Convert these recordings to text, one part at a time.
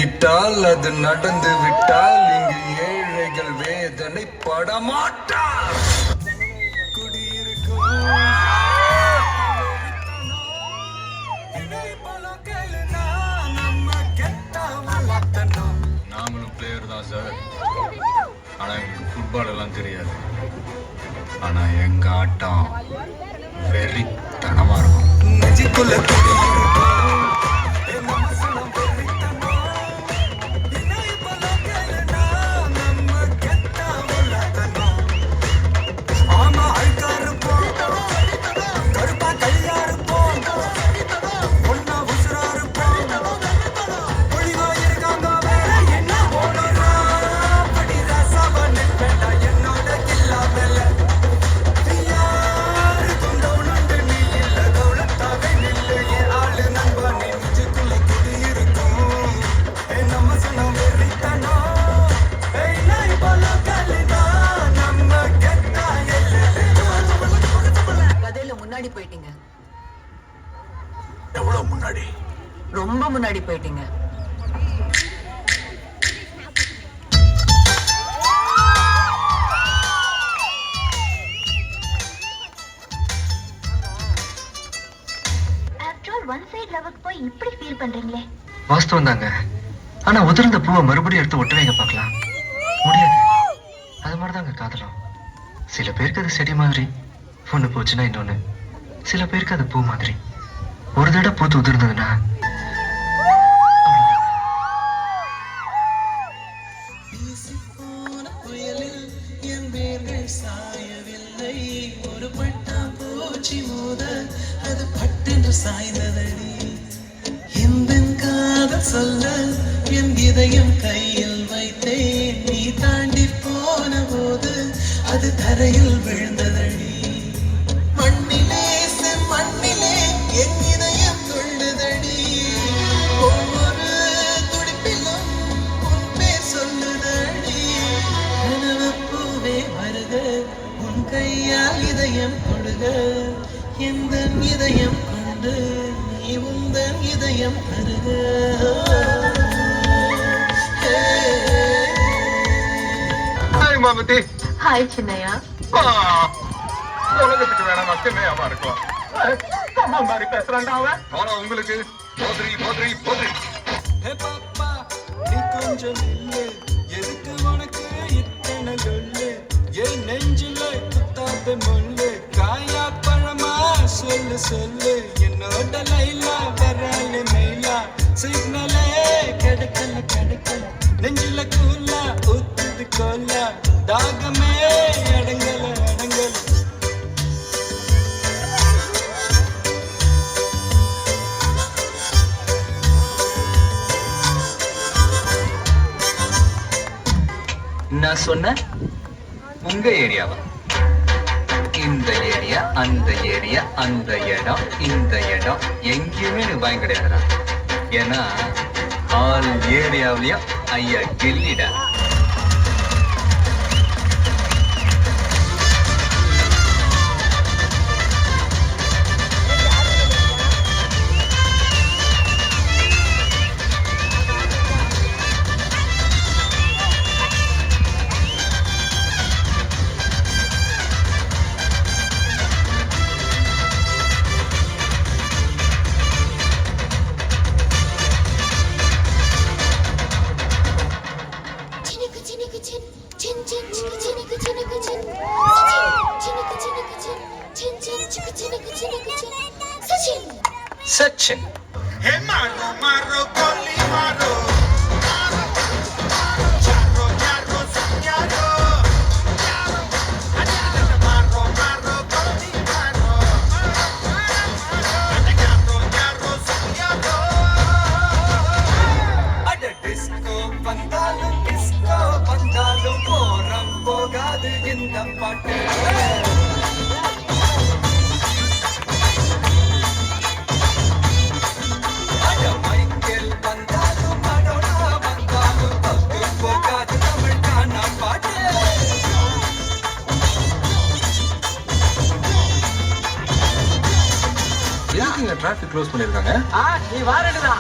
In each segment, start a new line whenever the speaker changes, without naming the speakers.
விட்டால் அது நடந்து விட்டால் இங்கு ஏழைகள் வேதனை படமாட்டார்.
நாங்களும் பிளேயர் தான் சார். ஆனா எங்களுக்கு ஃபுட்பால் எல்லாம் தெரியாது. ஆனா எங்க ஆட்டம் வெறித்தனமா இருக்கும்.
போயிட்டீங்க.
எவ்வளவு முன்னாடி?
ரொம்ப முன்னாடி போயிட்டீங்க.
ஒன் சைடு லவ்க்கு போய் இப்படி ஃபீல் பண்றீங்களே?
வாஸ்தவம் தாங்க. ஆனா உதிர்ந்த பூவை மறுபடியும் எடுத்து ஒட்ட வைக்க பார்க்கலாம், முடியாது. அது மாதிரிதாங்க காதலும். சில பேருக்கு அது செடி மாதிரி, ஒண்ணு போச்சுன்னா இன்னொன்னு. சில பேருக்கு அது பூ மாதிரி, ஒரு தடவை பூத்து உதிர்ந்ததுன்னா
ஒரு பட்டா பூச்சி மோத அது பட்டென்று சாய்ந்ததடி. இந்த காதல் சொல்ல என் இதயம் கையில் வைத்தேன். நீ தாண்டி போன போது அது தரையில் விழுந்ததடி. மண்ணிலே செம்மண்ணிலே என் இதயம் துள்ளுதடி. ஒவ்வொரு துடிப்பிலும் உன் பேர் சொல்லுதடி. கனவு பூவே வருக, உன் கையால் இதயம் கொடுக. எந்த இதயம் கொண்டு நீ உந்தன் இதயம் தருக.
ஹாய் மாமதி.
ஹாய் சின்னையா.
உலகத்துக்கு வேணாம் சின்னையாவா இருக்கலாம். அம்மா மாதிரி பேசுறான்டா அவன். ஆனா உங்களுக்கு போதிரி போதிரி போதிரி.
ஹே பாப்பா நீ கொஞ்சம் இல்லு, எதுக்கு உனக்கு இத்தனை சொல்லு? என் நெஞ்சில குத்தாத முள்ளு, காயா பழமா சொல்லு சொல்லு. என்னோட லைலா வரால மெயிலா, சிக்னலே கிடைக்கல கிடைக்கல. நெஞ்சில கூலா ஊத்துது கோலா, தாகமே அடங்கல அடங்கல.
நான் சொன்ன உங்க ஏரியாவா? இந்த ஏரியா, அந்த ஏரியா, அந்த இடம், இந்த இடம் எங்கேயுமே எனக்கு பயம் கிடையாதுடா. ஏன்னா ஆல் ஏரியாவிலையும் ஐயா கில்லிடா. सचिन
हे मारो मारो गोली मारो,
டிராஃபிக் க்ளோஸ் பண்ணிருக்காங்க.
நீ வாரடுடா.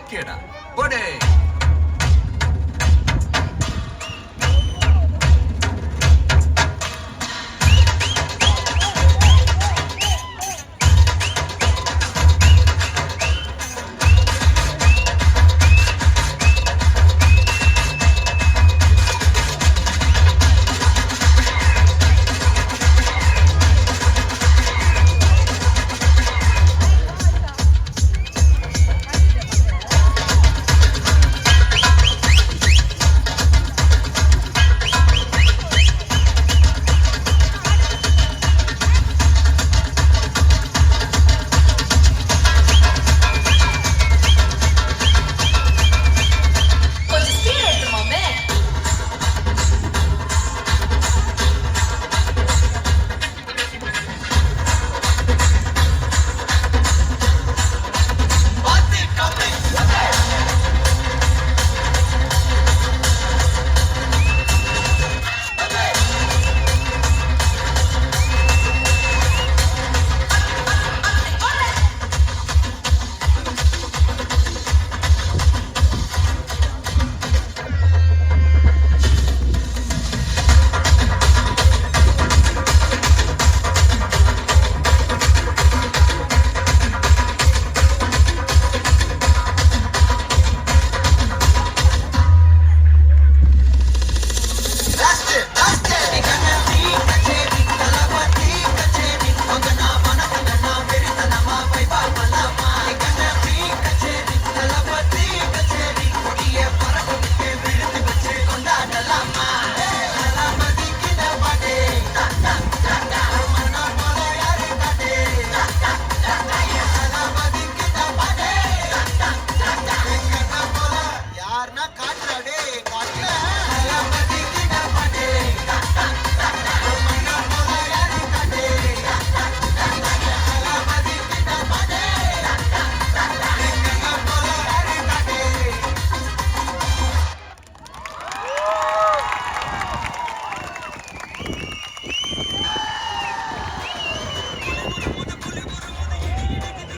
ஓகேடா